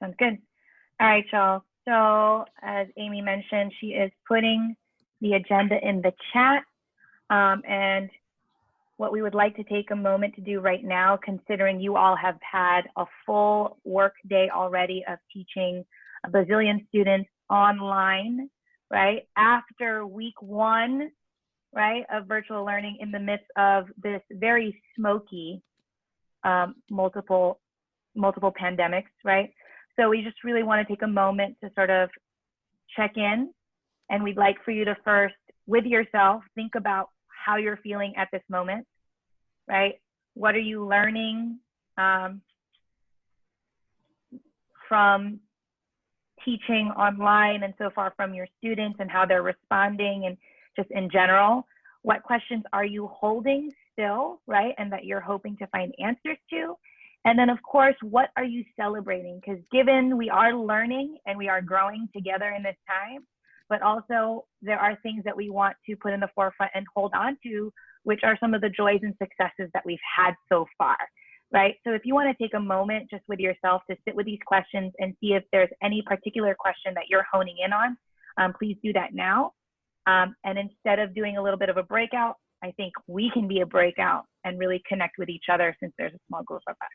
Sounds good. All right, y'all. So as Amy mentioned, she is putting the agenda in the chat. And what we would like to take a moment to do right now, considering you all have had a full work day already of teaching a bazillion students online, right? After week one, right, of virtual learning in the midst of this very smoky multiple pandemics, right? So we just really want to take a moment to sort of check in, and we'd like for you to first, with yourself, think about how you're feeling at this moment, right? What are you learning from teaching online and so far from your students and how they're responding, and just in general? What questions are you holding still, right? And that you're hoping to find answers to? And then of course, what are you celebrating? Because given we are learning and we are growing together in this time, but also there are things that we want to put in the forefront and hold on to, which are some of the joys and successes that we've had so far, right? So if you want to take a moment just with yourself to sit with these questions and see if there's any particular question that you're honing in on, please do that now. And instead of doing a little bit of a breakout, I think we can be a breakout and really connect with each other since there's a small group of us.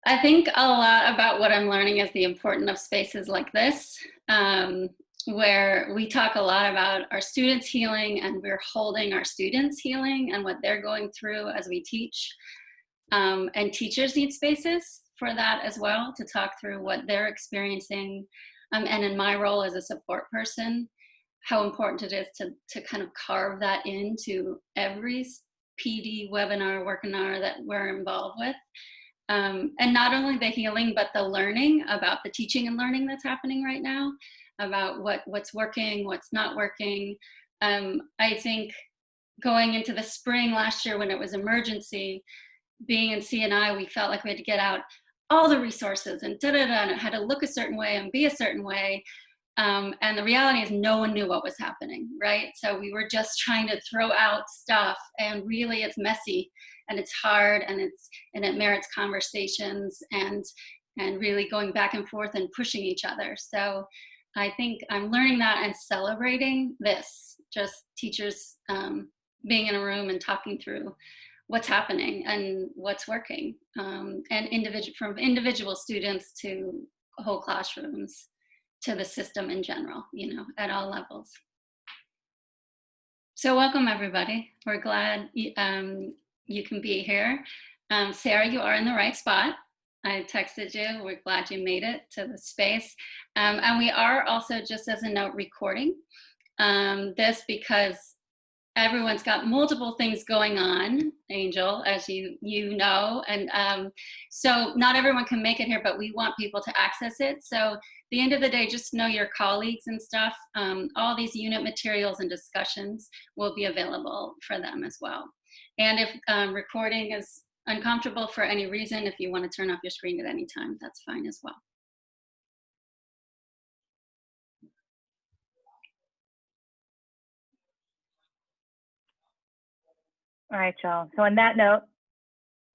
I think a lot about what I'm learning is the importance of spaces like this, where we talk a lot about our students healing, and we're holding our students healing and what they're going through as we teach. And teachers need spaces for that as well, to talk through what they're experiencing. And in my role as a support person, how important it is to kind of carve that into every PD, webinar, workinar that we're involved with. And not only the healing, but the learning about the teaching and learning that's happening right now, about what's working, what's not working. I think going into the spring last year when it was emergency, being in CNI, we felt like we had to get out all the resources and and it had to look a certain way and be a certain way. And the reality is no one knew what was happening, right? So we were just trying to throw out stuff, and really it's messy and it's hard, and it merits conversations and really going back and forth and pushing each other. So I think I'm learning that and celebrating this, just teachers being in a room and talking through what's happening and what's working, and from individual students to whole classrooms, to the system in general, at all levels. So welcome everybody. We're glad you can be here. Sarah, you are in the right spot. I texted you. We're glad you made it to the space. And we are also, just as a note, recording this because everyone's got multiple things going on, Angel, as you know. And so not everyone can make it here, but we want people to access it. So at the end of the day, just know your colleagues and stuff. All these unit materials and discussions will be available for them as well. And if recording is uncomfortable for any reason, if you want to turn off your screen at any time, that's fine as well. All right, y'all. So on that note,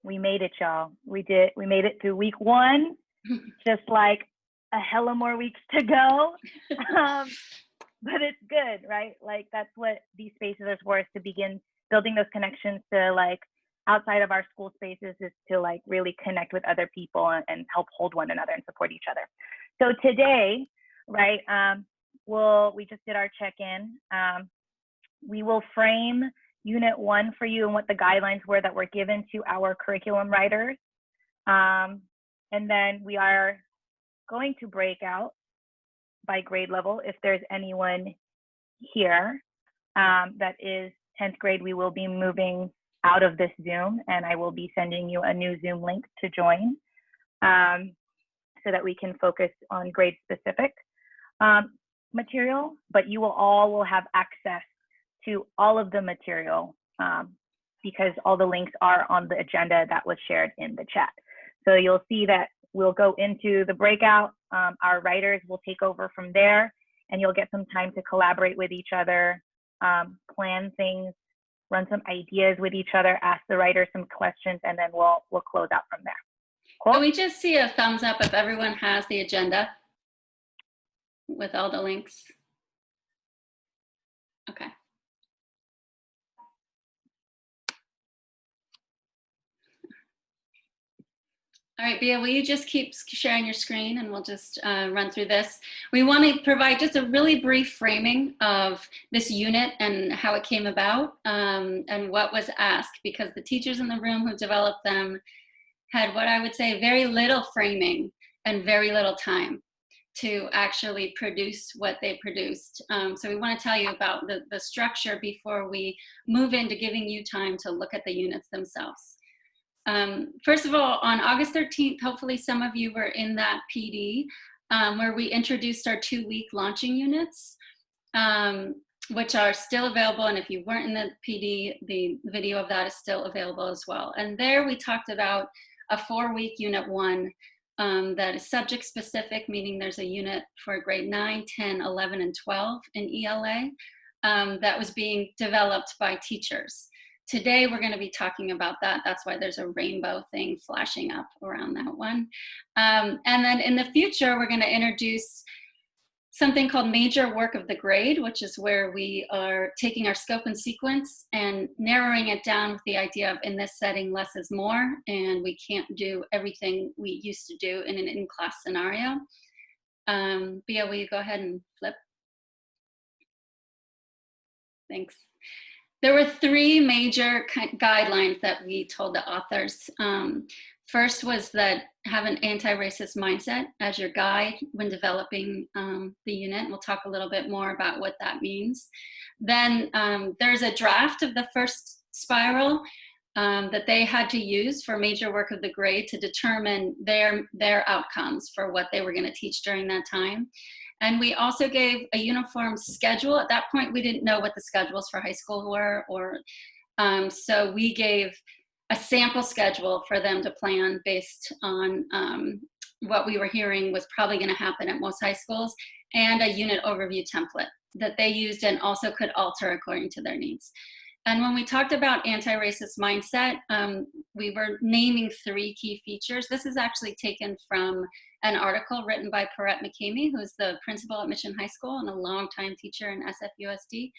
we made it, y'all. We made it through week one, just like a hella more weeks to go. But it's good, right? Like that's what these spaces are for, is to begin building those connections to like outside of our school spaces, is to like really connect with other people and help hold one another and support each other. So today, right, we just did our check-in. We will frame Unit 1 for you and what the guidelines were that were given to our curriculum writers. And then we are going to break out by grade level. If there's anyone here that is 10th grade, we will be moving out of this Zoom, and I will be sending you a new Zoom link to join so that we can focus on grade specific material, but you will have access to all of the material because all the links are on the agenda that was shared in the chat. So you'll see that we'll go into the breakout. Our writers will take over from there, and you'll get some time to collaborate with each other, plan things, run some ideas with each other, ask the writers some questions, and then we'll close out from there. Cool. Can we just see a thumbs up if everyone has the agenda with all the links? Okay. All right, Bia, will you just keep sharing your screen and we'll just run through this. We want to provide just a really brief framing of this unit and how it came about and what was asked, because the teachers in the room who developed them had what I would say very little framing and very little time to actually produce what they produced. So we want to tell you about the structure before we move into giving you time to look at the units themselves. First of all, on August 13th, hopefully some of you were in that PD where we introduced our 2-week launching units, which are still available. And if you weren't in the PD, the video of that is still available as well. And there we talked about a 4-week unit 1 that is subject specific, meaning there's a unit for grade 9, 10, 11, and 12 in ELA that was being developed by teachers. Today, we're going to be talking about that. That's why there's a rainbow thing flashing up around that one. And then in the future, we're going to introduce something called major work of the grade, which is where we are taking our scope and sequence and narrowing it down with the idea of, in this setting, less is more, and we can't do everything we used to do in an in-class scenario. Bia, will you go ahead and flip? Thanks. There were 3 major guidelines that we told the authors. First was that have an anti-racist mindset as your guide when developing the unit. We'll talk a little bit more about what that means. Then there's a draft of the first spiral that they had to use for major work of the grade to determine their outcomes for what they were going to teach during that time. And we also gave a uniform schedule. At that point, we didn't know what the schedules for high school were, so we gave a sample schedule for them to plan based on what we were hearing was probably going to happen at most high schools, and a unit overview template that they used and also could alter according to their needs. And when we talked about anti-racist mindset, we were naming 3 key features. This is actually taken from an article written by Paret McCamey, who's the principal at Mission High School and a longtime teacher in SFUSD.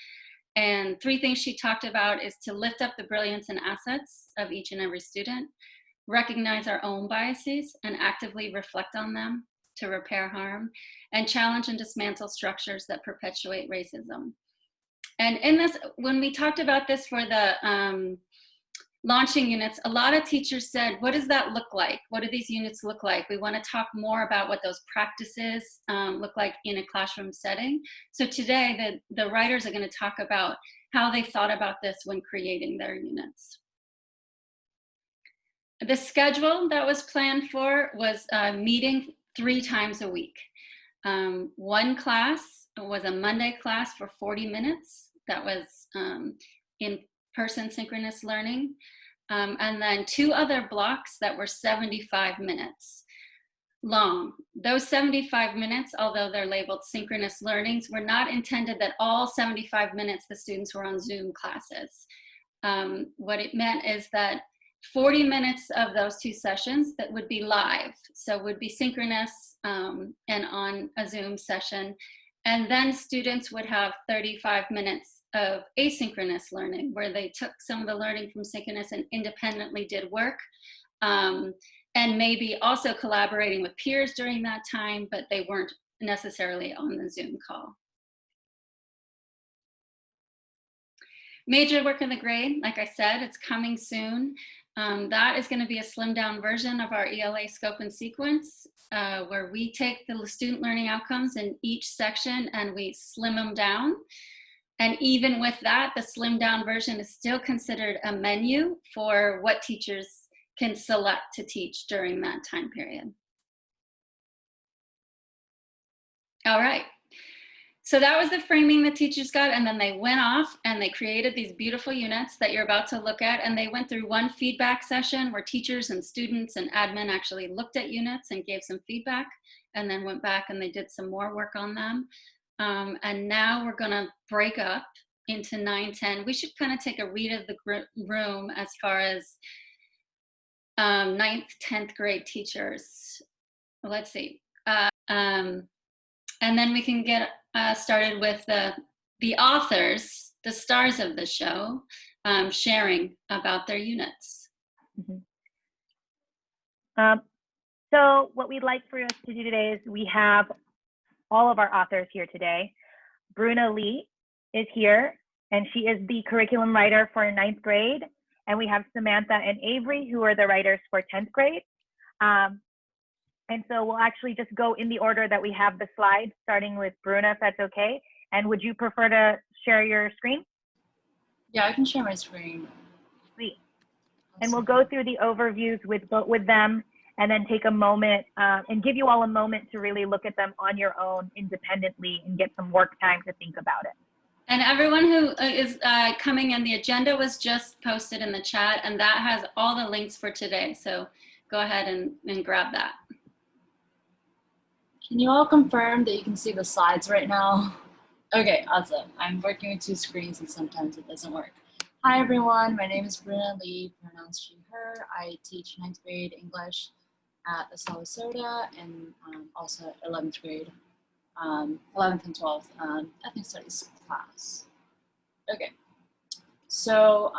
And 3 things she talked about is to lift up the brilliance and assets of each and every student, recognize our own biases and actively reflect on them to repair harm, and challenge and dismantle structures that perpetuate racism. And in this, when we talked about this for the launching units, a lot of teachers said, what does that look like? What do these units look like? We want to talk more about what those practices look like in a classroom setting. So today, the writers are going to talk about how they thought about this when creating their units. The schedule that was planned for was meeting 3 times a week. One class was a Monday class for 40 minutes. That was in-person synchronous learning. And then 2 other blocks that were 75 minutes long. Those 75 minutes, although they're labeled synchronous learnings, were not intended that all 75 minutes the students were on Zoom classes. What it meant is that 40 minutes of those 2 sessions that would be live, so would be synchronous and on a Zoom session. And then students would have 35 minutes of asynchronous learning, where they took some of the learning from synchronous and independently did work, and maybe also collaborating with peers during that time, but they weren't necessarily on the Zoom call. Major work in the grade, like I said, it's coming soon. That is going to be a slimmed down version of our ELA scope and sequence, where we take the student learning outcomes in each section and we slim them down. And even with that, the slimmed down version is still considered a menu for what teachers can select to teach during that time period. All right. So that was the framing the teachers got, and then they went off and they created these beautiful units that you're about to look at, and they went through one feedback session where teachers and students and admin actually looked at units and gave some feedback, and then went back and they did some more work on them. And now we're going to break up into 9, 10. We should kind of take a read of the room as far as ninth, 10th grade teachers. Let's see. And then we can get started with the authors, the stars of the show, sharing about their units. Mm-hmm. So what we'd like for us to do today is we have all of our authors here today. Bruna Lee is here, and she is the curriculum writer for 9th grade. And we have Samantha and Avery, who are the writers for 10th grade. And so we'll actually just go in the order that we have the slides, starting with Bruna, if that's okay. And would you prefer to share your screen? Yeah, I can share my screen. Sweet. And we'll go through the overviews with them, and then take a moment and give you all a moment to really look at them on your own independently and get some work time to think about it. And everyone who is coming in, the agenda was just posted in the chat, and that has all the links for today. So go ahead and grab that. Can you all confirm that you can see the slides right now? Okay, awesome. I'm working with 2 screens and sometimes it doesn't work. Hi everyone, my name is Bruna Lee, pronouns she, her. I teach 9th grade English at Sarasota and also 11th grade, 11th and 12th ethnic studies class. Okay, so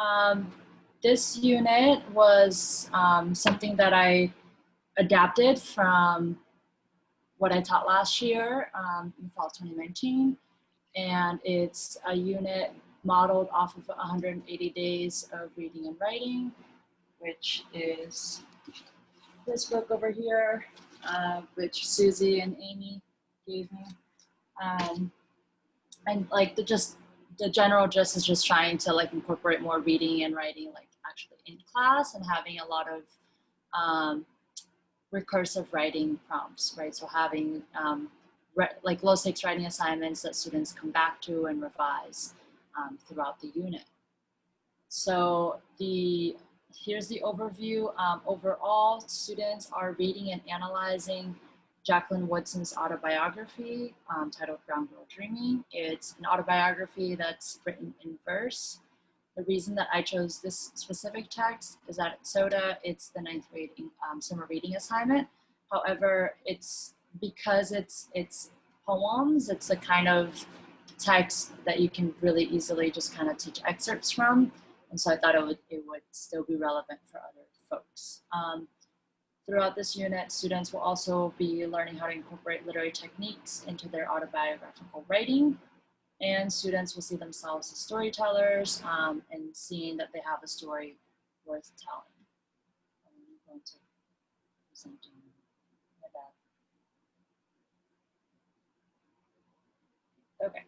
this unit was something that I adapted from what I taught last year in fall 2019, and it's a unit modeled off of 180 days of reading and writing, which is this book over here, which Susie and Amy gave me. And like the general gist is just trying to like incorporate more reading and writing like actually in class, and having a lot of recursive writing prompts, right? So having like low stakes writing assignments that students come back to and revise throughout the unit. So here's the overview. Overall, students are reading and analyzing Jacqueline Woodson's autobiography titled Brown Girl Dreaming. It's an autobiography that's written in verse. The reason that I chose this specific text is that at SOTA, it's the 9th grade summer reading assignment. However, it's because it's poems, it's the kind of text that you can really easily just kind of teach excerpts from. And so I thought it would still be relevant for other folks. Throughout this unit, students will also be learning how to incorporate literary techniques into their autobiographical writing. And students will see themselves as storytellers and seeing that they have a story worth telling. I'm going to present with that. Okay.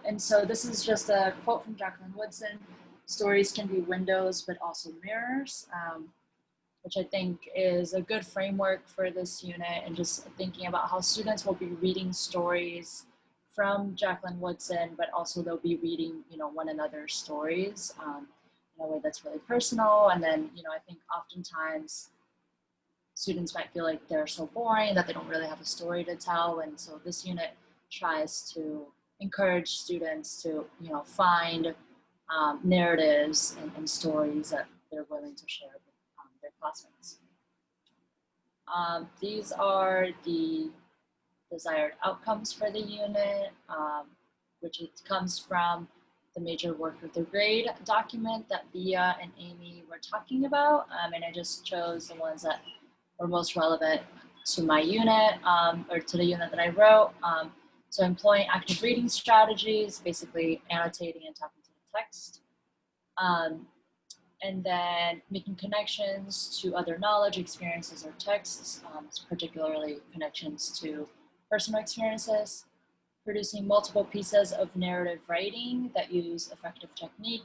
And so this is just a quote from Jacqueline Woodson. Stories can be windows, but also mirrors, which I think is a good framework for this unit, and just thinking about how students will be reading stories from Jacqueline Woodson, but also they'll be reading, one another's stories in a way that's really personal. And then, I think oftentimes students might feel like they're so boring that they don't really have a story to tell. And so this unit tries to encourage students to, find narratives and stories that they're willing to share with their classmates. These are the desired outcomes for the unit, which it comes from the major work of the grade document that Bia and Amy were talking about. And I just chose the ones that were most relevant to my unit, or to the unit that I wrote. So employing active reading strategies, basically annotating and talking to the text. And then making connections to other knowledge, experiences, or texts, particularly connections to personal experiences. Producing multiple pieces of narrative writing that use effective technique,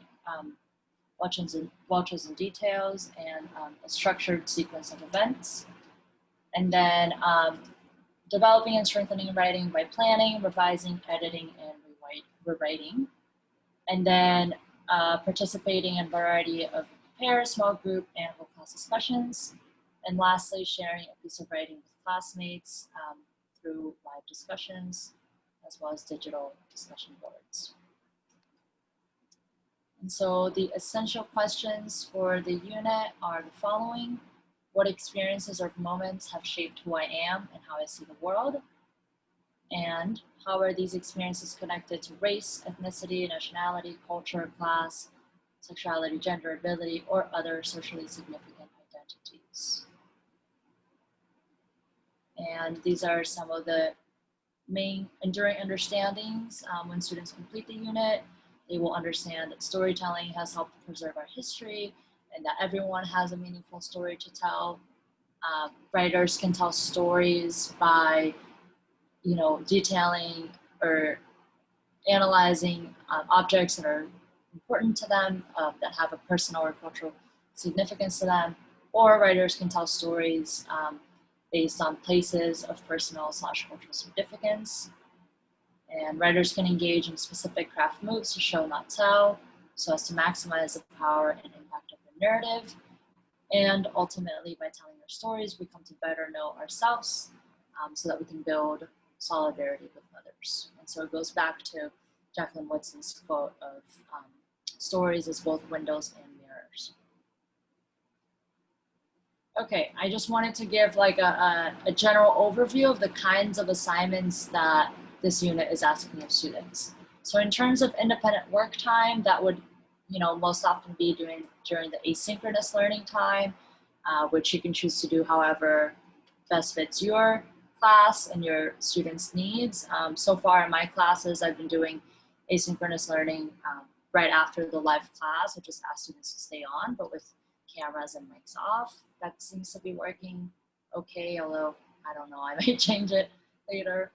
well-chosen details, and a structured sequence of events. And then developing and strengthening writing by planning, revising, editing, and rewriting. And then participating in a variety of pair, small group, and whole class discussions. And lastly, sharing a piece of writing with classmates through live discussions, as well as digital discussion boards. And so the essential questions for the unit are the following. What experiences or moments have shaped who I am and how I see the world? And how are these experiences connected to race, ethnicity, nationality, culture, class, sexuality, gender, ability, or other socially significant identities? And these are some of the main enduring understandings. When students complete the unit, they will understand that storytelling has helped preserve our history and that everyone has a meaningful story to tell. Writers can tell stories by, detailing or analyzing objects that are important to them, that have a personal or cultural significance to them, or writers can tell stories based on places of personal/cultural significance. And writers can engage in specific craft moves to show, not tell, so as to maximize the power and impact of the narrative. And ultimately, by telling our stories, we come to better know ourselves, so that we can build solidarity with others. And so it goes back to Jacqueline Woodson's quote of stories as both windows and mirrors. Okay, I just wanted to give like a general overview of the kinds of assignments that this unit is asking of students. So in terms of independent work time, that would most often be during the asynchronous learning time, which you can choose to do however best fits your class and your students' needs. So far in my classes, I've been doing asynchronous learning right after the live class. I just ask students to stay on, but with cameras and mics off. That seems to be working okay, although I don't know, I might change it later.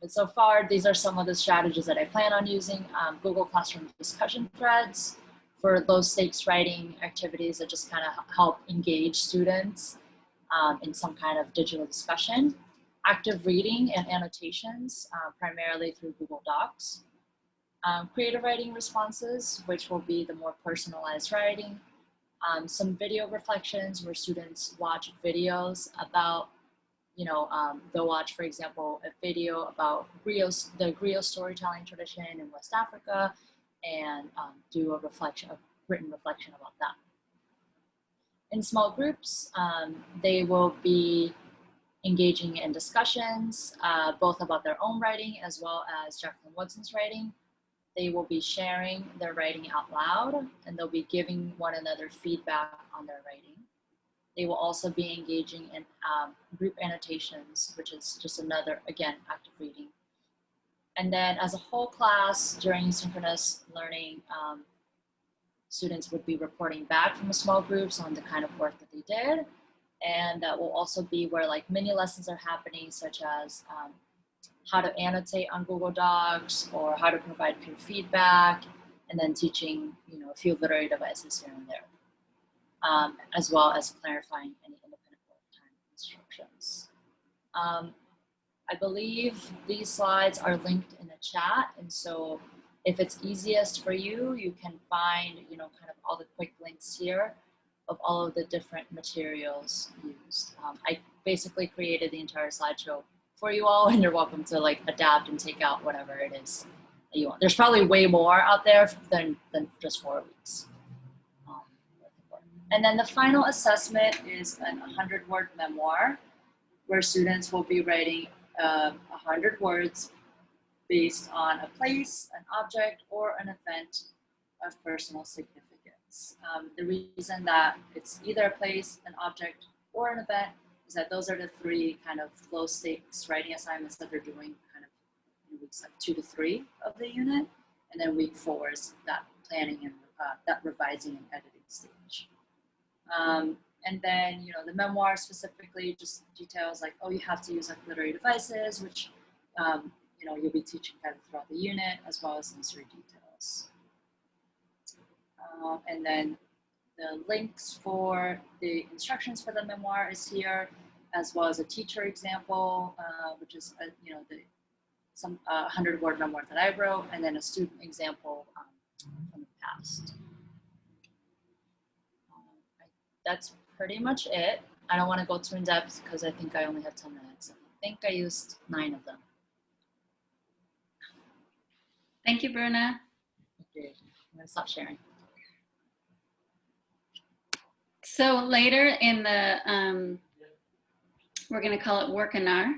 But so far, these are some of the strategies that I plan on using. Google Classroom discussion threads for low stakes writing activities that just kind of help engage students in some kind of digital discussion. Active reading and annotations, primarily through Google Docs. Creative writing responses, which will be the more personalized writing. Some video reflections where students watch videos about, they'll watch, for example, a video about the griot storytelling tradition in West Africa and do a written reflection about that. In small groups, they will be engaging in discussions, both about their own writing as well as Jacqueline Woodson's writing. They will be sharing their writing out loud, and they'll be giving one another feedback on their writing. They will also be engaging in group annotations, which is just another, again, active reading. And then as a whole class during synchronous learning, students would be reporting back from the small groups on the kind of work that they did. And that will also be where like mini lessons are happening, such as how to annotate on Google Docs or how to provide peer feedback, and then teaching, a few literary devices here and there, as well as clarifying any independent work time instructions. I believe these slides are linked in the chat, and so if it's easiest for you, you can find, kind of all the quick links here of all of the different materials used. I basically created the entire slideshow for you all, and you're welcome to like adapt and take out whatever it is that you want. There's probably way more out there than just 4 weeks. And then the final assessment is an 100-word memoir where students will be writing 100 words based on a place, an object, or an event of personal significance. The reason that it's either a place, an object, or an event is that those are the 3 kind of low stakes writing assignments that they're doing kind of in weeks like 2 to 3 of the unit. And then week 4 is that planning and that revising and editing stage. And then, the memoir specifically just details like, you have to use like literary devices, which, you'll be teaching kind of throughout the unit, as well as sensory details. And then the links for the instructions for the memoir is here, as well as a teacher example, which is, some 100-word memoir that I wrote, and then a student example from the past. That's pretty much it. I don't want to go too in depth because I think I only have 10 minutes. I think I used 9 of them. Thank you, Bruna. Okay. I'm gonna stop sharing. So later in the, we're going to call it Workinar,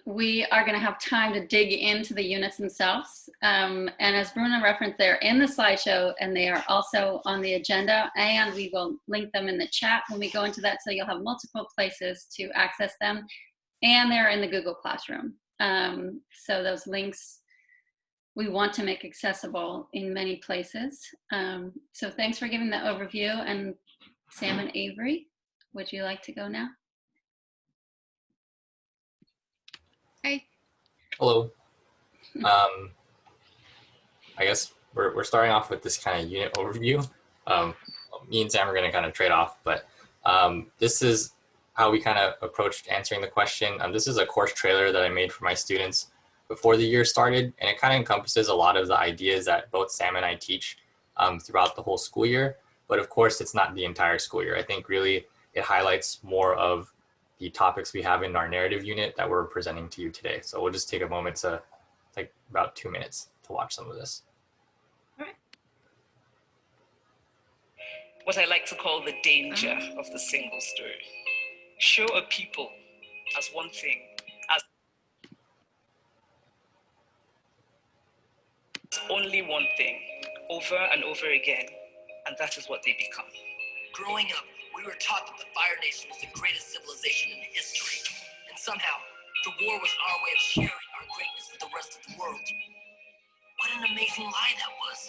we are going to have time to dig into the units themselves. And as Bruna referenced, they're in the slideshow and they are also on the agenda, and we will link them in the chat when we go into that, so you'll have multiple places to access them, and they're in the Google Classroom. So those links we want to make accessible in many places. So thanks for giving the overview. And Sam and Avery, would you like to go now? Hi. Hello. I guess we're starting off with this kind of unit overview. Me and Sam are going to kind of trade off, but this is how we kind of approached answering the question. This is a course trailer that I made for my students before the year started, and it kind of encompasses a lot of the ideas that both Sam and I teach throughout the whole school year. But of course, it's not the entire school year. I think really it highlights more of the topics we have in our narrative unit that we're presenting to you today. So we'll just take a moment to take about 2 minutes to watch some of this. All right. What I like to call the danger of the single story. Show a people as one thing, as only one thing, over and over again, and that is what they become. Growing up, we were taught that the Fire Nation was the greatest civilization in history, and somehow the war was our way of sharing our greatness with the rest of the world. What an amazing lie that was.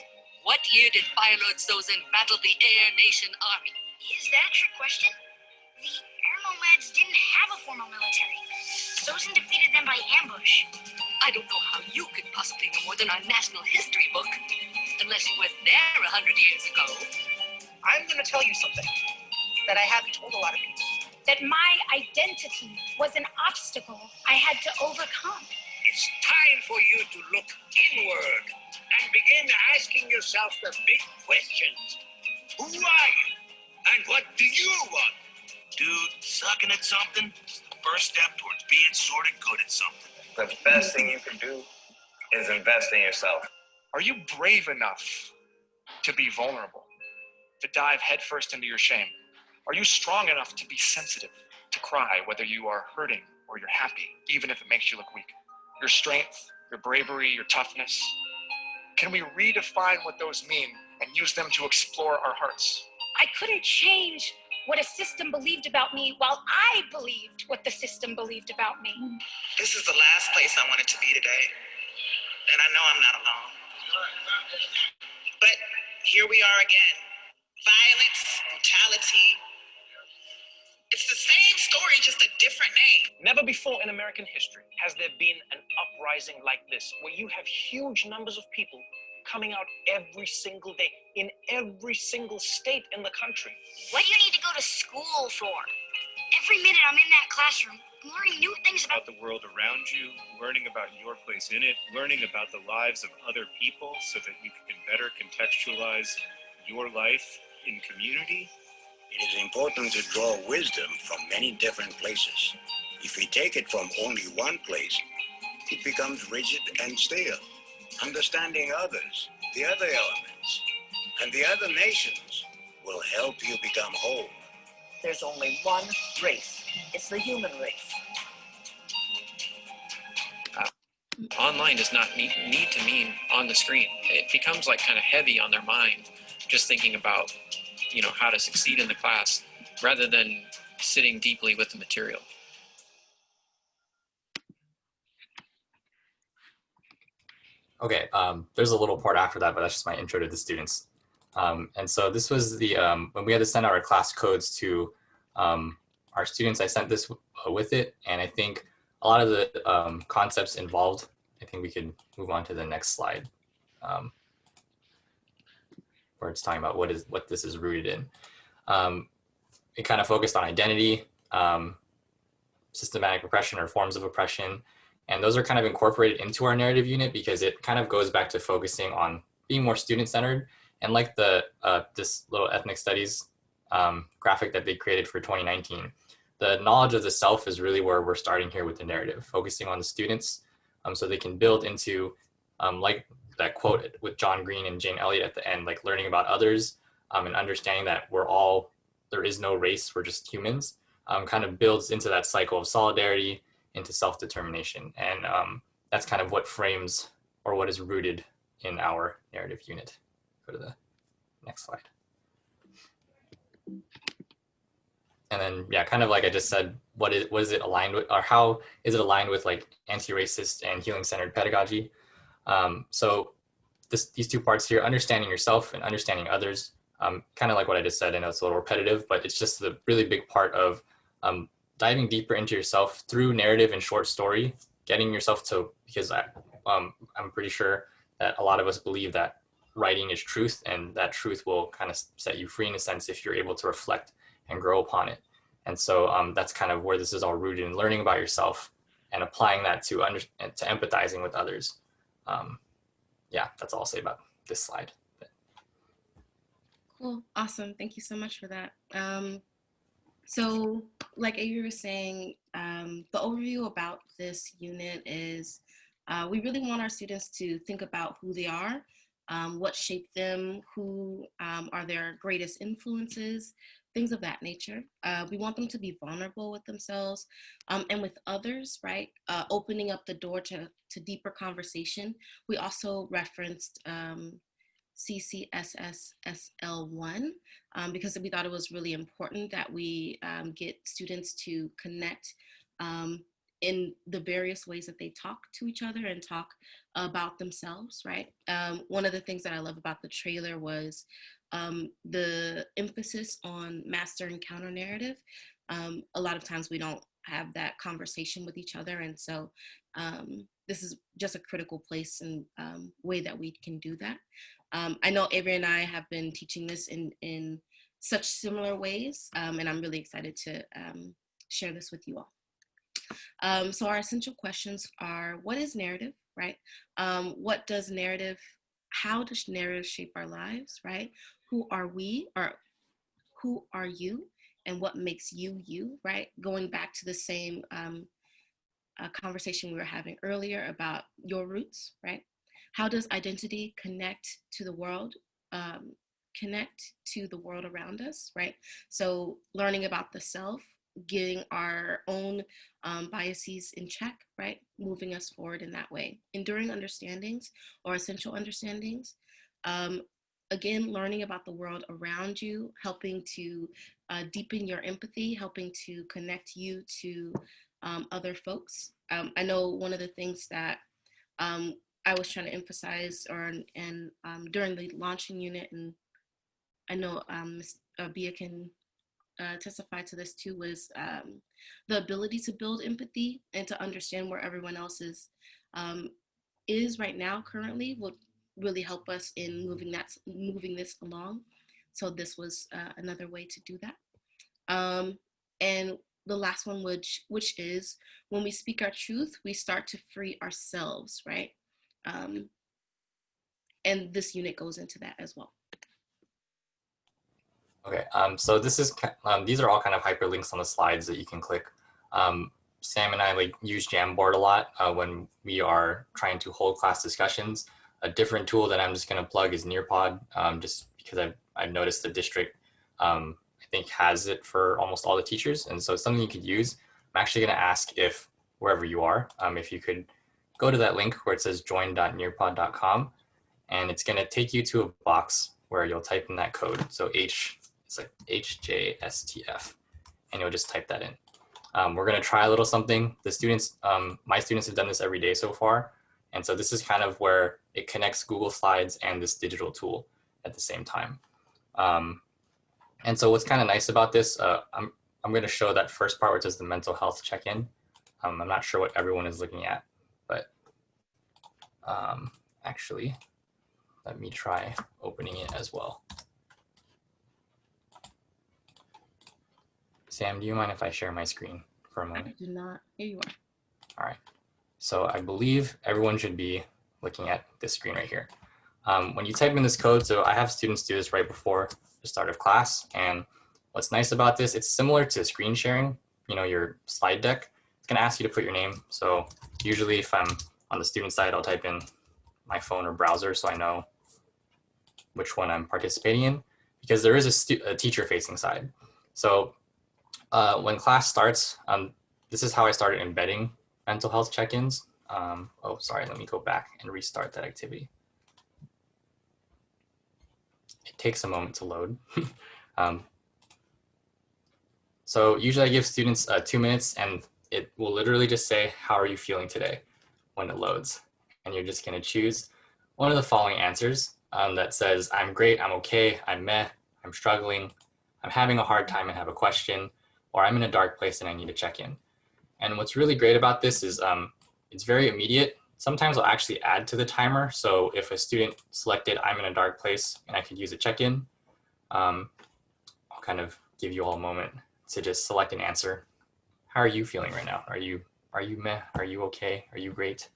What year did Fire Lord Sozin battle the Air Nation Army? Is that a trick question? The Air Nomads didn't have a formal military. Sozin defeated them by ambush. I don't know how you could possibly know more than our national history book, unless you went there 100 years ago. I'm going to tell you something that I haven't told a lot of people. That my identity was an obstacle I had to overcome. It's time for you to look inward and begin asking yourself the big questions. Who are you? And what do you want? Dude, sucking at something is the first step towards being sort of good at something. The best thing you can do is invest in yourself. Are you brave enough to be vulnerable, to dive headfirst into your shame? Are you strong enough to be sensitive, to cry whether you are hurting or you're happy, even if it makes you look weak? Your strength, your bravery, your toughness. Can we redefine what those mean and use them to explore our hearts? I couldn't change what a system believed about me while I believed what the system believed about me. This is the last place I wanted to be today, and I know I'm not alone. But here we are again. Violence, brutality. It's the same story, just a different name. Never before in American history has there been an uprising like this, where you have huge numbers of people coming out every single day in every single state in the country. What do you need to go to school for? Every minute I'm in that classroom, I'm learning new things about the world around you, learning about your place in it, learning about the lives of other people so that you can better contextualize your life in community. It is important to draw wisdom from many different places. If we take it from only one place, it becomes rigid and stale. Understanding others, the other elements, and the other nations will help you become whole. There's only one race. It's the human race. Online does not need to mean on the screen. It becomes like kind of heavy on their mind, just thinking about, how to succeed in the class rather than sitting deeply with the material. Okay, there's a little part after that, but that's just my intro to the students. And so this was the, when we had to send out our class codes to our students, I sent this with it. And I think a lot of the concepts involved, I think we could move on to the next slide, where it's talking about what this is rooted in. It kind of focused on identity, systematic oppression or forms of oppression. And those are kind of incorporated into our narrative unit because it kind of goes back to focusing on being more student-centered. And like the this little ethnic studies graphic that they created for 2019, the knowledge of the self is really where we're starting here with the narrative, focusing on the students so they can build into, like that quote with John Green and Jane Elliott at the end, like learning about others and understanding that there is no race, we're just humans, kind of builds into that cycle of solidarity, into self-determination. And that's kind of what frames or what is rooted in our narrative unit. Go to the next slide. And then, yeah, kind of like I just said, what is it aligned with, or how is it aligned with like anti-racist and healing-centered pedagogy? So these two parts here, understanding yourself and understanding others, kind of like what I just said. I know it's a little repetitive, but it's just the really big part of diving deeper into yourself through narrative and short story, getting yourself to, because I'm pretty sure that a lot of us believe that writing is truth, and that truth will kind of set you free in a sense if you're able to reflect and grow upon it. And so that's kind of where this is all rooted in, learning about yourself and applying that to empathizing with others. Yeah, that's all I'll say about this slide. Cool, awesome. Thank you so much for that. So like Avery was saying, the overview about this unit is we really want our students to think about who they are, what shaped them, who are their greatest influences, things of that nature. We want them to be vulnerable with themselves and with others, right? Opening up the door to deeper conversation. We also referenced CCSSSL1 because we thought it was really important that we get students to connect in the various ways that they talk to each other and talk about themselves, right? One of the things that I love about the trailer was the emphasis on master and counter narrative. A lot of times we don't have that conversation with each other. And so this is just a critical place and way that we can do that. I know Avery and I have been teaching this in such similar ways, and I'm really excited to share this with you all. So our essential questions are, what is narrative, right? What does narrative, how does narrative shape our lives, right? Who are we, or who are you, and what makes you, you, right? Going back to the same conversation we were having earlier about your roots, right? How does identity connect to the world, around us, right? So learning about the self, getting our own biases in check, right? Moving us forward in that way. Enduring understandings or essential understandings. Again, learning about the world around you, helping to deepen your empathy, helping to connect you to other folks. I know one of the things that I was trying to emphasize during the launching unit, and I know Ms. Bia can testify to this too, was the ability to build empathy and to understand where everyone else is right now currently will really help us in moving this along. So this was another way to do that. And the last one, which is, when we speak our truth, we start to free ourselves, right? And this unit goes into that as well. Okay, so this is these are all kind of hyperlinks on the slides that you can click. Sam and I use Jamboard a lot when we are trying to hold class discussions. A different tool that I'm just going to plug is Nearpod, just because I've noticed the district I think has it for almost all the teachers, and so it's something you could use. I'm actually going to ask if wherever you are, if you could go to that link where it says join.nearpod.com, and it's going to take you to a box where you'll type in that code. So it's like HJSTF, and you'll just type that in. We're going to try a little something. The students, my students have done this every day so far. And so this is kind of where it connects Google Slides and this digital tool at the same time. And so what's kind of nice about this, I'm going to show that first part, which is the mental health check-in. I'm not sure what everyone is looking at, but actually, let me try opening it as well. Sam, do you mind if I share my screen for a moment? I do not. Here you are. All right. So I believe everyone should be looking at this screen right here. When you type in this code, so I have students do this right before the start of class. And what's nice about this, it's similar to screen sharing, your slide deck. It's going to ask you to put your name. So usually if I'm on the student side, I'll type in my phone or browser so I know which one I'm participating in, because there is a teacher-facing side. So when class starts, this is how I started embedding mental health check-ins. Oh, sorry, let me go back and restart that activity. It takes a moment to load. So usually I give students 2 minutes, and it will literally just say, how are you feeling today, when it loads. And you're just gonna choose one of the following answers that says, I'm great, I'm okay, I'm meh, I'm struggling, I'm having a hard time and have a question, or I'm in a dark place and I need to check in. And what's really great about this is it's very immediate. Sometimes I'll actually add to the timer. So if a student selected, I'm in a dark place and I could use a check-in, I'll kind of give you all a moment to just select an answer. How are you feeling right now? Are you meh? Are you okay? Are you great?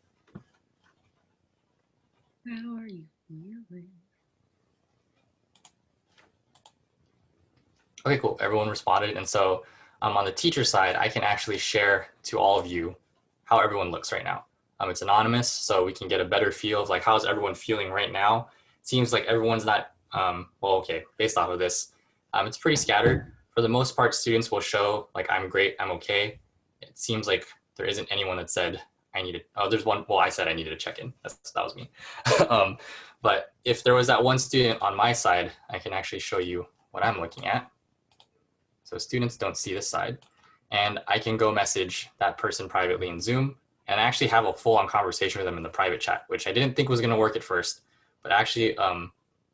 How are you feeling? Okay, cool. Everyone responded. And so on the teacher side, I can actually share to all of you how everyone looks right now. It's anonymous, so we can get a better feel of like, how's everyone feeling right now? It seems like everyone's not, well, okay, based off of this, it's pretty scattered. For the most part, students will show like, I'm great, I'm okay. It seems like there isn't anyone that said, I needed, oh, there's one, well, I said I needed a check-in. That was me. But if there was that one student on my side, I can actually show you what I'm looking at. So students don't see this side. And I can go message that person privately in Zoom and actually have a full-on conversation with them in the private chat, which I didn't think was gonna work at first. But actually,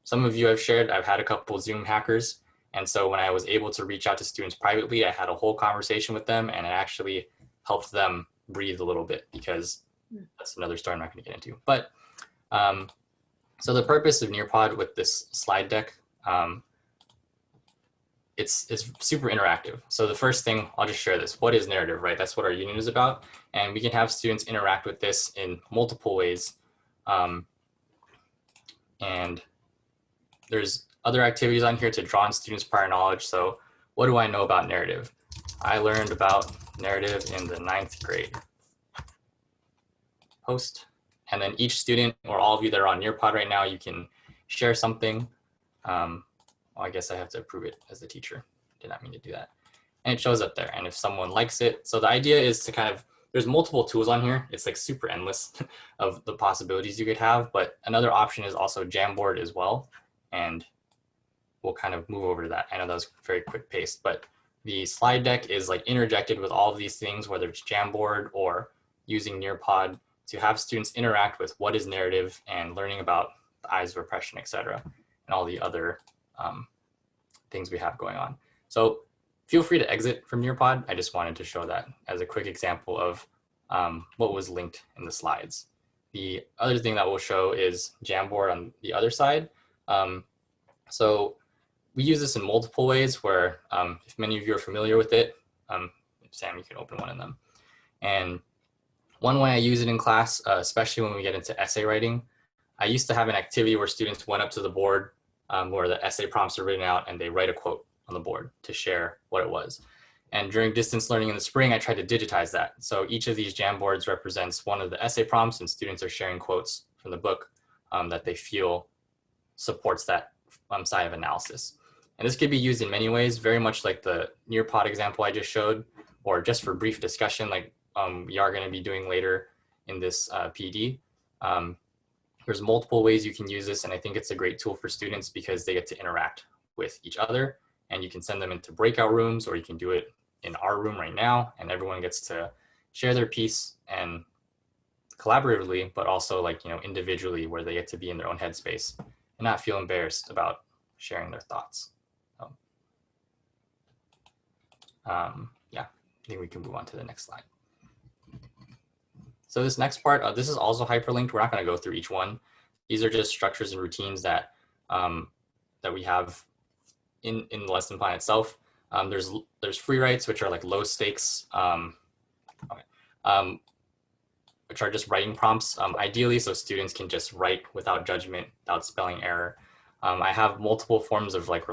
some of you have shared, I've had a couple Zoom hackers. And so when I was able to reach out to students privately, I had a whole conversation with them, and it actually helped them breathe a little bit, because that's another story I'm not gonna get into. But so the purpose of Nearpod with this slide deck, it's super interactive. So the first thing, I'll just share this. What is narrative, right? That's what our unit is about. And we can have students interact with this in multiple ways. And there's other activities on here to draw on students' prior knowledge. So what do I know about narrative? I learned about narrative in the 9th grade. Post. And then each student, or all of you that are on Nearpod right now, you can share something. Well, I guess I have to approve it as the teacher. Did not mean to do that. And it shows up there. And if someone likes it, so the idea is to kind of, there's multiple tools on here. It's like super endless of the possibilities you could have. But another option is also Jamboard as well. And we'll kind of move over to that. I know that was very quick paced, but the slide deck is like interjected with all of these things, whether it's Jamboard or using Nearpod, to have students interact with what is narrative and learning about the eyes of oppression, et cetera, and all the other things we have going on. So feel free to exit from Nearpod. I just wanted to show that as a quick example of what was linked in the slides. The other thing that we'll show is Jamboard on the other side. So we use this in multiple ways where if many of you are familiar with it, Sam, you can open one of them. And one way I use it in class, especially when we get into essay writing, I used to have an activity where students went up to the board where the essay prompts are written out and they write a quote on the board to share what it was. And during distance learning in the spring, I tried to digitize that. So each of these Jamboards represents one of the essay prompts, and students are sharing quotes from the book that they feel supports that side of analysis. And this could be used in many ways, very much like the Nearpod example I just showed, or just for brief discussion like we are going to be doing later in this PD. There's multiple ways you can use this, and I think it's a great tool for students because they get to interact with each other, and you can send them into breakout rooms, or you can do it in our room right now, and everyone gets to share their piece and collaboratively, but also like, you know, individually, where they get to be in their own headspace and not feel embarrassed about sharing their thoughts. Yeah, I think we can move on to the next slide. So this next part, this is also hyperlinked. We're not going to go through each one. These are just structures and routines that that we have in the lesson plan itself. There's free writes, which are like low stakes, which are just writing prompts, ideally, so students can just write without judgment, without spelling error. I have multiple forms of like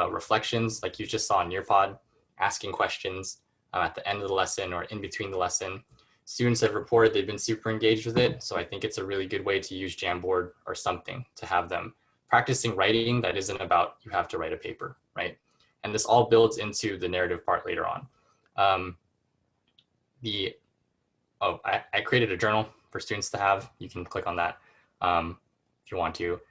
reflections, like you just saw in Nearpod, asking questions at the end of the lesson or in between the lesson. students have reported they've been super engaged with it. So I think it's a really good way to use Jamboard or something to have them practicing writing that isn't about you have to write a paper, right? And this all builds into the narrative part later on. I created a journal for students to have. You can click on that if you want to.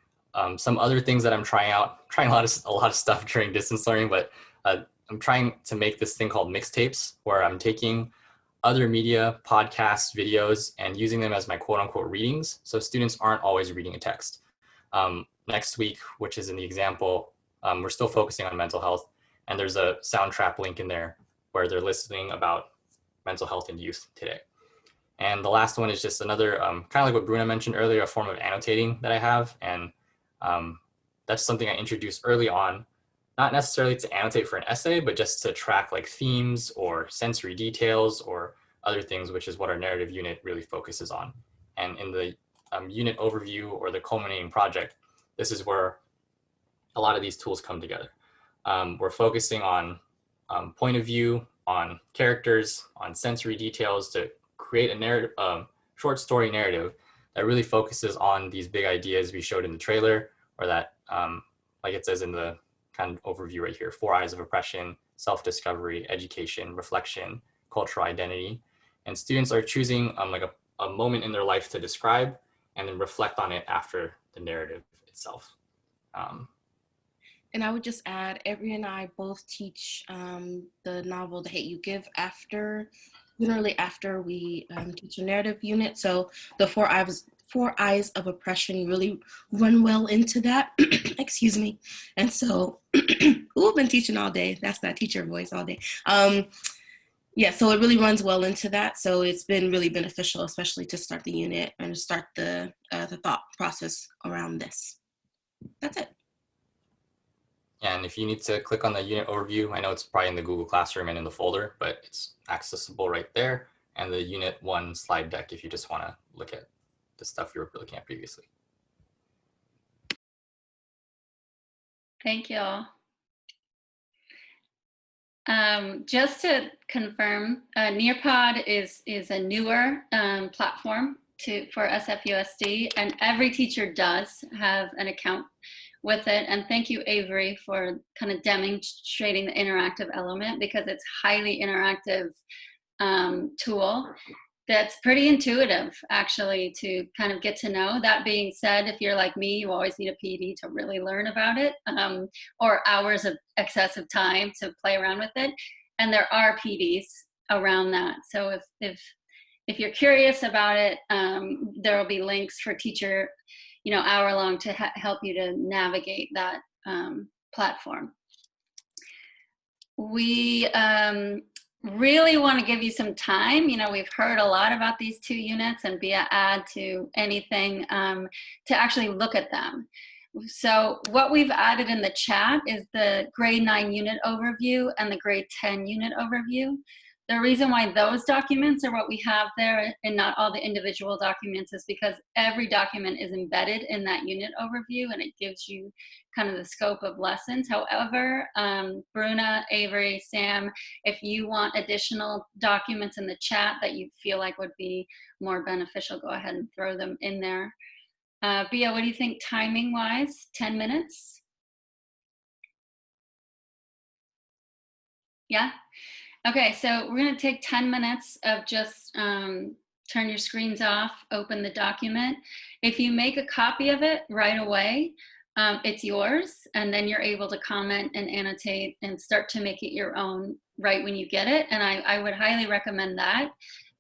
Some other things that I'm trying a lot of stuff during distance learning, but I'm trying to make this thing called mixtapes, where I'm taking other media, podcasts, videos, and using them as my quote unquote readings. So students aren't always reading a text. Next week, which is in the example, we're still focusing on mental health, and there's a Soundtrap link in there where they're listening about mental health in youth today. And the last one is just another, kind of like what Bruna mentioned earlier, a form of annotating that I have. And that's something I introduced early on, not necessarily to annotate for an essay, but just to track like themes or sensory details or other things, which is what our narrative unit really focuses on. And in the unit overview or the culminating project, this is where a lot of these tools come together. We're focusing on point of view, on characters, on sensory details to create a narrative, short story narrative that really focuses on these big ideas we showed in the trailer, or that, like it says in the kind of overview right here, 4 Eyes of Oppression, self-discovery, education, reflection, cultural identity. And students are choosing like a moment in their life to describe and then reflect on it after the narrative itself. And I would just add, Avery and I both teach the novel The Hate U Give generally after we teach a narrative unit. So the 4 Eyes of Oppression really run well into that. Excuse me. And so, I've been teaching all day. That's that teacher voice all day. Yeah, so it really runs well into that. So it's been really beneficial, especially to start the unit and start the thought process around this. That's it. And if you need to click on the unit overview, I know it's probably in the Google Classroom and in the folder, but it's accessible right there. And the Unit 1 slide deck if you just want to look at the stuff you were looking at previously. Thank you all. Just to confirm, Nearpod is a newer platform for SFUSD, and every teacher does have an account with it. And thank you, Avery, for kind of demonstrating the interactive element, because it's highly interactive tool that's pretty intuitive, actually, to kind of get to know. That being said, if you're like me, you always need a PD to really learn about it, or hours of excessive time to play around with it. And there are PDs around that. So if you're curious about it, there will be links for teacher, hour-long to help you to navigate that platform. We really want to give you some time. We've heard a lot about these 2 units, and be an add to anything to actually look at them. So what we've added in the chat is the grade 9 unit overview and the grade 10 unit overview. The reason why those documents are what we have there and not all the individual documents is because every document is embedded in that unit overview, and it gives you kind of the scope of lessons. However, Bruna, Avery, Sam, if you want additional documents in the chat that you feel like would be more beneficial, go ahead and throw them in there. Bia, what do you think timing-wise? 10 minutes? Yeah? Okay, so we're going to take 10 minutes of just turn your screens off, open the document. If you make a copy of it right away, it's yours, and then you're able to comment and annotate and start to make it your own right when you get it. And I would highly recommend that.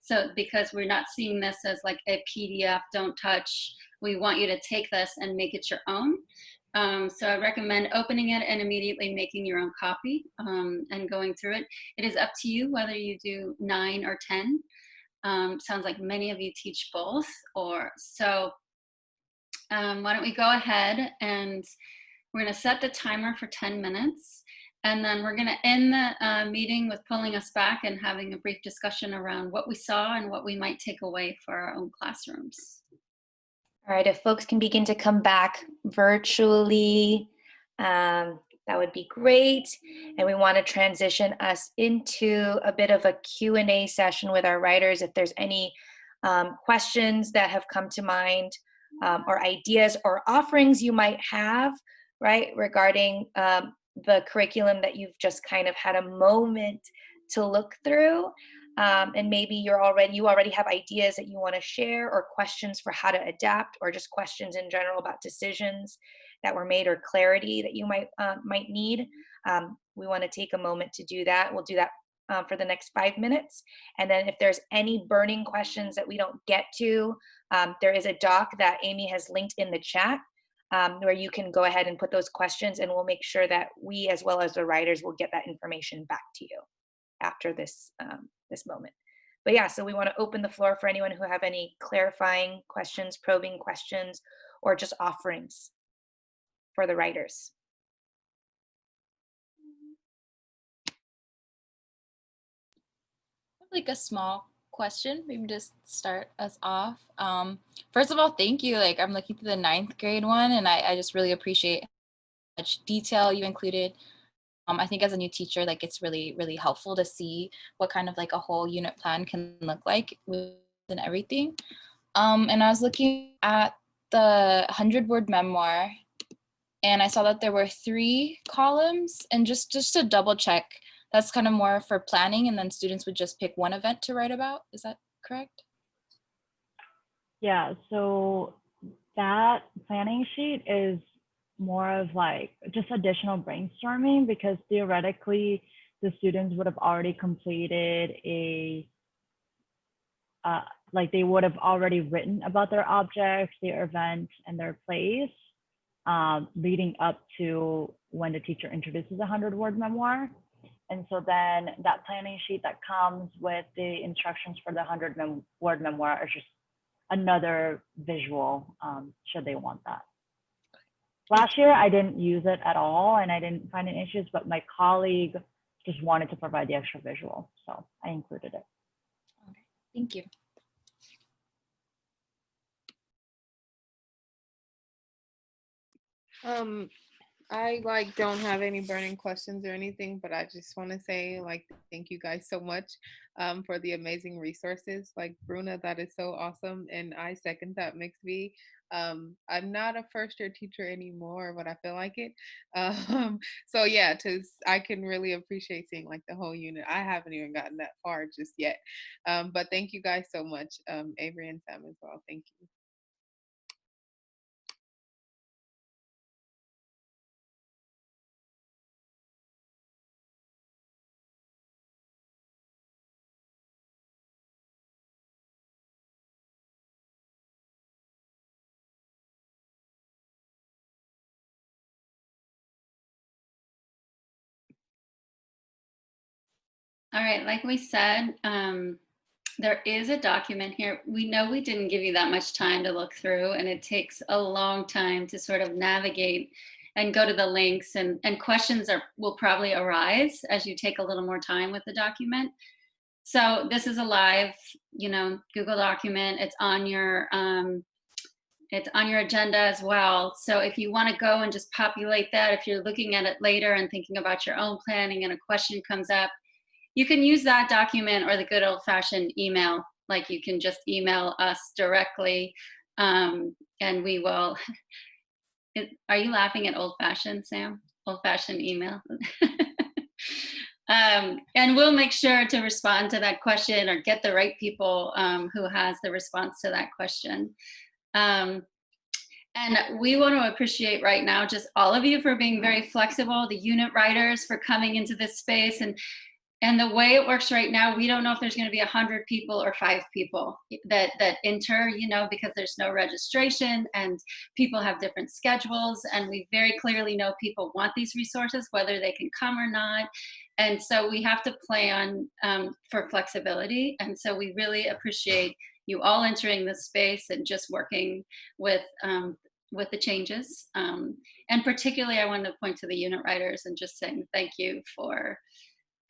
So because we're not seeing this as like a PDF, don't touch. We want you to take this and make it your own. So I recommend opening it and immediately making your own copy and going through it. It is up to you whether you do 9 or 10. Sounds like many of you teach both. Why don't we go ahead and we're going to set the timer for 10 minutes. And then we're going to end the meeting with pulling us back and having a brief discussion around what we saw and what we might take away for our own classrooms. All right, if folks can begin to come back virtually, that would be great. And we want to transition us into a bit of a Q&A session with our writers. If there's any questions that have come to mind, or ideas or offerings you might have, right, regarding the curriculum that you've just kind of had a moment to look through, and maybe you already have ideas that you want to share, or questions for how to adapt, or just questions in general about decisions that were made or clarity that you might need. We want to take a moment to do that. We'll do that for the next 5 minutes. And then if there's any burning questions that we don't get to, there is a doc that Amy has linked in the chat, where you can go ahead and put those questions, and we'll make sure that we, as well as the writers, will get that information back to you after this this moment. But yeah, so we want to open the floor for anyone who have any clarifying questions, probing questions, or just offerings for the writers. Like a small question, maybe just start us off. First of all, thank you. Like, I'm looking through the 9th grade one, and I just really appreciate how much detail you included. I think as a new teacher, like, it's really, really helpful to see what kind of like a whole unit plan can look like and everything. And I was looking at the 100-word memoir, and I saw that there were 3 columns, and just to double check, that's kind of more for planning, and then students would just pick one event to write about. Is that correct? Yeah, so that planning sheet is more of like just additional brainstorming, because theoretically the students would have already completed like they would have already written about their objects, their event, and their place, leading up to when the teacher introduces a 100-word memoir. And so then that planning sheet that comes with the instructions for the 100-word memoir is just another visual, should they want that. Last year, I didn't use it at all, and I didn't find any issues, but my colleague just wanted to provide the extra visual, so I included it. Okay, thank you. I like don't have any burning questions or anything, but I just want to say like thank you guys so much for the amazing resources. Like Bruna, that is so awesome, and I second that, Mixby. I'm not a first year teacher anymore, but I feel like it. So yeah, I can really appreciate seeing like the whole unit. I haven't even gotten that far just yet, but thank you guys so much, Avery and Sam as well. Thank you. All right, like we said, there is a document here. We know we didn't give you that much time to look through, and it takes a long time to sort of navigate and go to the links, and questions will probably arise as you take a little more time with the document. So this is a live, Google document. It's on your agenda as well. So if you want to go and just populate that, if you're looking at it later and thinking about your own planning and a question comes up, you can use that document or the good old-fashioned email. Like, you can just email us directly, and we will. Are you laughing at old-fashioned, Sam? Old-fashioned email? And we'll make sure to respond to that question or get the right people who has the response to that question. And we want to appreciate right now just all of you for being very flexible, the unit writers for coming into this space. And the way it works right now, we don't know if there's going to be 100 people or 5 people that enter, because there's no registration and people have different schedules. And we very clearly know people want these resources, whether they can come or not. And so we have to plan for flexibility. And so we really appreciate you all entering this space and just working with the changes. And particularly, I wanted to point to the unit writers and just saying thank you for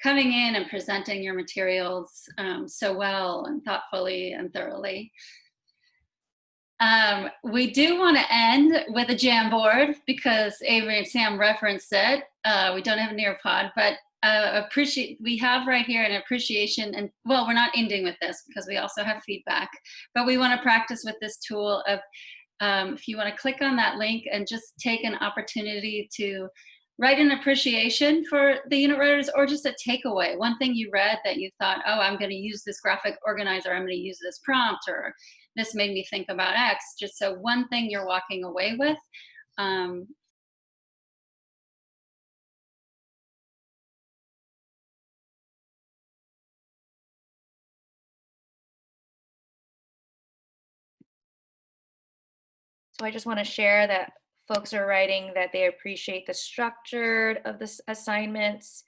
coming in and presenting your materials so well and thoughtfully and thoroughly. We do want to end with a Jamboard because Avery and Sam referenced it. We don't have a Nearpod, but we have right here an appreciation, and well, we're not ending with this because we also have feedback, but we want to practice with this tool of if you want to click on that link and just take an opportunity to write an appreciation for the unit writers, or just a takeaway, one thing you read that you thought, oh, I'm going to use this graphic organizer, I'm going to use this prompt, or this made me think about X, just so one thing you're walking away with. So I just want to share that folks are writing that they appreciate the structure of the assignments,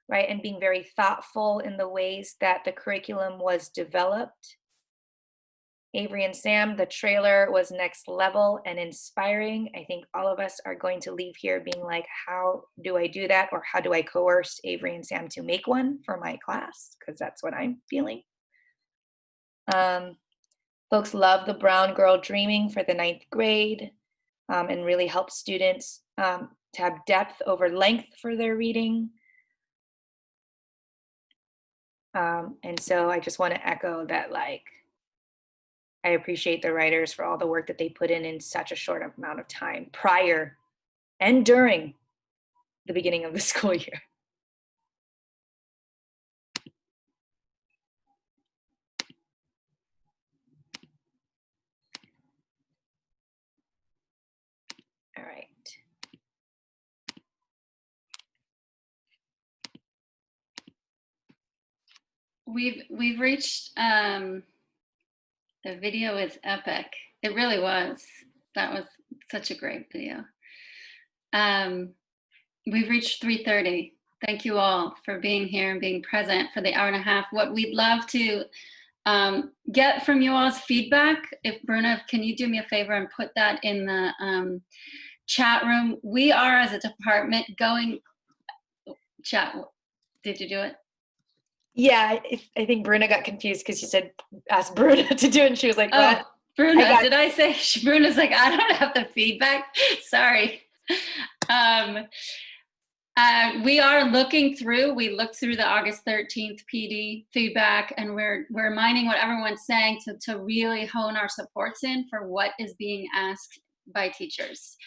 right? And being very thoughtful in the ways that the curriculum was developed. Avery and Sam, the trailer was next level and inspiring. I think all of us are going to leave here being like, how do I do that? Or how do I coerce Avery and Sam to make one for my class? Because that's what I'm feeling. Folks love the Brown Girl Dreaming for the 9th grade, and really help students to have depth over length for their reading. And so I just want to echo that, like, I appreciate the writers for all the work that they put in such a short amount of time prior and during the beginning of the school year. All right. We've reached, the video is epic. It really was. That was such a great video. We've reached 3:30. Thank you all for being here and being present for the hour and a half. What we'd love to get from you all's feedback, if Bruna, can you do me a favor and put that in the chat room? We are, as a department, going, chat, did you do it? Yeah, I think Bruna got confused because you said, ask Bruna to do it, and she was like, what? Oh, Bruna, did I say? Bruna's like, I don't have the feedback. Sorry. We are looking through, we looked through the August 13th PD feedback, and we're mining what everyone's saying to really hone our supports in for what is being asked by teachers.